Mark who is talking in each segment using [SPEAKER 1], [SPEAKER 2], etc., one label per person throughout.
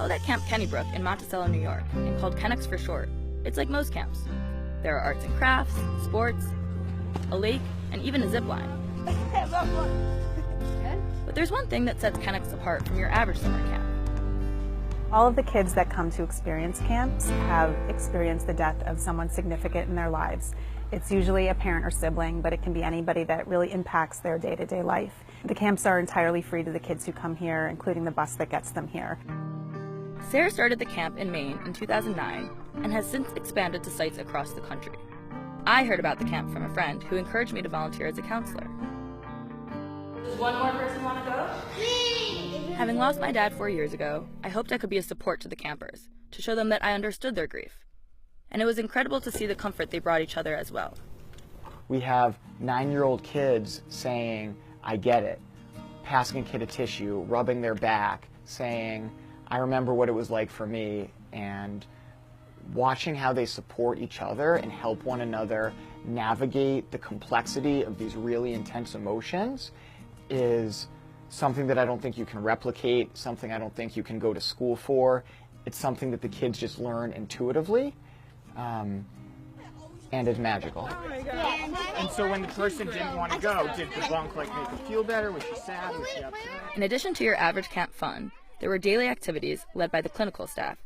[SPEAKER 1] held at Camp Kennybrook in Monticello, New York, and called Kennex for short. It's like most camps. There are arts and crafts, sports, a lake, and even a zip line. But there's one thing that sets Kennex apart from your average summer camp.
[SPEAKER 2] All of the kids that come to experience camps have experienced the death of someone significant in their lives. It's usually a parent or sibling, but it can be anybody that really impacts their day-to-day life. The camps are entirely free to the kids who come here, including the bus that gets them here.
[SPEAKER 1] Sarah started the camp in Maine in 2009 and has since expanded to sites across the country. I heard about the camp from a friend who encouraged me to volunteer as a counselor. Does one more person want to go? Having lost my dad 4 years ago, I hoped I could be a support to the campers, to show them that I understood their grief. And it was incredible to see the comfort they brought each other as well.
[SPEAKER 3] We have 9-year-old kids saying, "I get it," passing a kid a tissue, rubbing their back, saying, "I remember what it was like for me," and watching how they support each other and help one another navigate the complexity of these really intense emotions is something that I don't think you can replicate, something I don't think you can go to school for. It's something that the kids just learn intuitively, and it's magical.
[SPEAKER 4] And so when the person didn't want to go, did the bunk make her feel better? Was she sad? Was she upset?
[SPEAKER 1] In addition to your average camp fun, there were daily activities led by the clinical staff.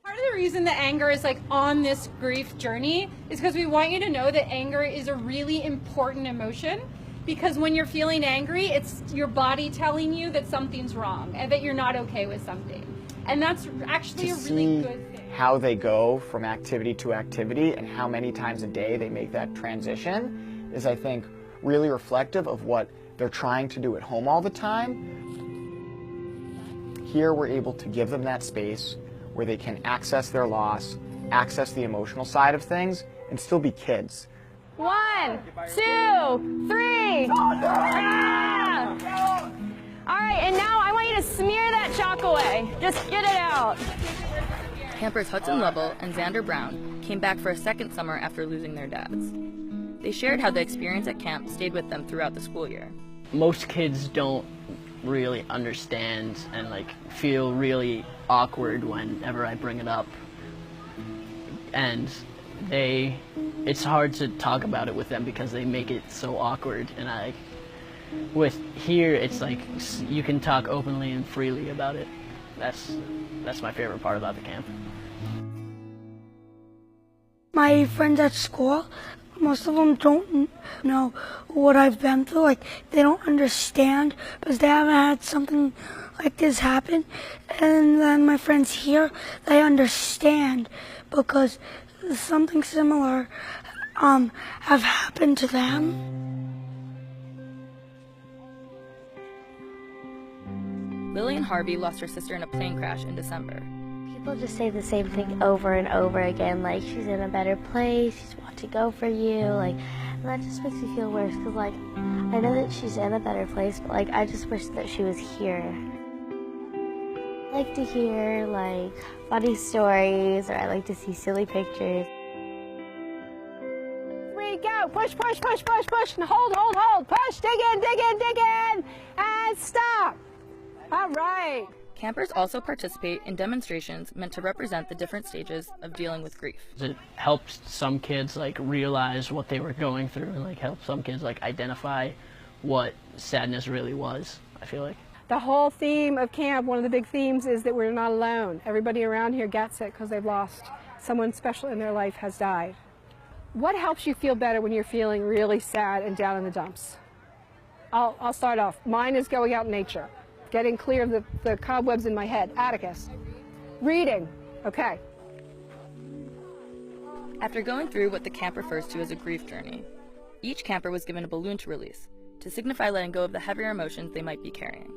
[SPEAKER 5] Part of the reason that anger is on this grief journey is because we want you to know that anger is a really important emotion, because when you're feeling angry, it's your body telling you that something's wrong and that you're not okay with something. And that's actually a really good thing.
[SPEAKER 3] How they go from activity to activity and how many times a day they make that transition is, I think, really reflective of what they're trying to do at home all the time. Here we're able to give them that space where they can access their loss, access the emotional side of things, and still be kids.
[SPEAKER 6] 1, 2, 3. Ah! All right, and now I want you to smear that chalk away. Just get it out.
[SPEAKER 1] Campers Hudson Lovell and Xander Brown came back for a second summer after losing their dads. They shared how the experience at camp stayed with them throughout the school year.
[SPEAKER 7] Most kids don't really understand and feel really awkward whenever I bring it up. And it's hard to talk about it with them because they make it so awkward. And with here, it's you can talk openly and freely about it. That's my favorite part about the camp.
[SPEAKER 8] My friends at school, most of them don't know what I've been through. They don't understand because they haven't had something like this happen. And then my friends here, they understand because something similar have happened to them.
[SPEAKER 1] Lillian Harvey lost her sister in a plane crash in December.
[SPEAKER 9] People just say the same thing over and over again, she's in a better place, she's watching out for you, and that just makes me feel worse, because, I know that she's in a better place, but, I just wish that she was here. I like to hear, funny stories, or I like to see silly pictures.
[SPEAKER 6] We go, push, push, push, push, push, and hold, push, dig in, and stop. All right.
[SPEAKER 1] Campers also participate in demonstrations meant to represent the different stages of dealing with grief.
[SPEAKER 7] It helps some kids realize what they were going through and help some kids identify what sadness really was, I feel like.
[SPEAKER 5] The whole theme of camp, one of the big themes, is that we're not alone. Everybody around here gets it because they've lost someone special in their life has died. What helps you feel better when you're feeling really sad and down in the dumps? I'll start off. Mine is going out in nature. Getting clear of the cobwebs in my head. Atticus. Reading. Okay.
[SPEAKER 1] After going through what the camp refers to as a grief journey, each camper was given a balloon to release, to signify letting go of the heavier emotions they might be carrying.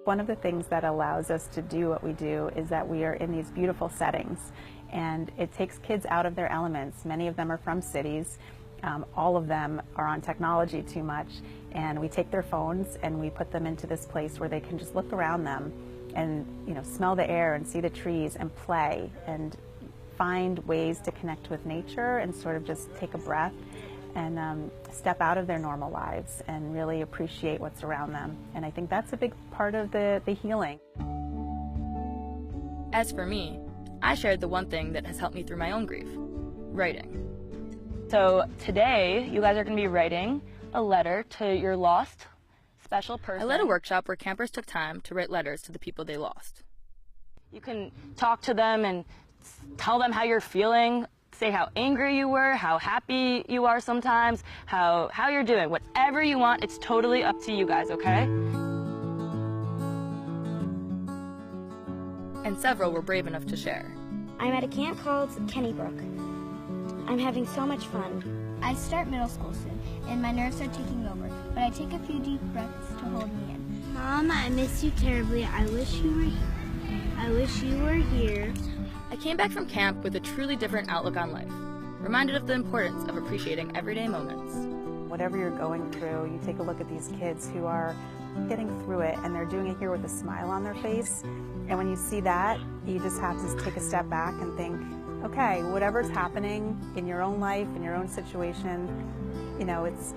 [SPEAKER 2] One of the things that allows us to do what we do is that we are in these beautiful settings, and it takes kids out of their elements. Many of them are from cities. All of them are on technology too much, and we take their phones and we put them into this place where they can just look around them and smell the air and see the trees and play and find ways to connect with nature and sort of just take a breath and step out of their normal lives and really appreciate what's around them. And I think that's a big part of the healing.
[SPEAKER 1] As for me, I shared the one thing that has helped me through my own grief, writing. So today, you guys are going to be writing a letter to your lost special person. I led a workshop where campers took time to write letters to the people they lost. You can talk to them and tell them how you're feeling, say how angry you were, how happy you are sometimes, how you're doing. Whatever you want, it's totally up to you guys, okay? And several were brave enough to share.
[SPEAKER 10] I'm at a camp called Kennybrook. I'm having so much fun.
[SPEAKER 11] I start middle school soon, and my nerves are taking over, but I take a few deep breaths to hold me in.
[SPEAKER 12] Mom, I miss you terribly. I wish you were here. I wish you were here.
[SPEAKER 1] I came back from camp with a truly different outlook on life, reminded of the importance of appreciating everyday moments.
[SPEAKER 2] Whatever you're going through, you take a look at these kids who are getting through it, and they're doing it here with a smile on their face. And when you see that, you just have to take a step back and think, okay, whatever's happening in your own life, in your own situation, you know, it's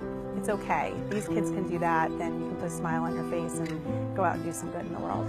[SPEAKER 2] okay. If these kids can do that, then you can put a smile on your face and go out and do some good in the world.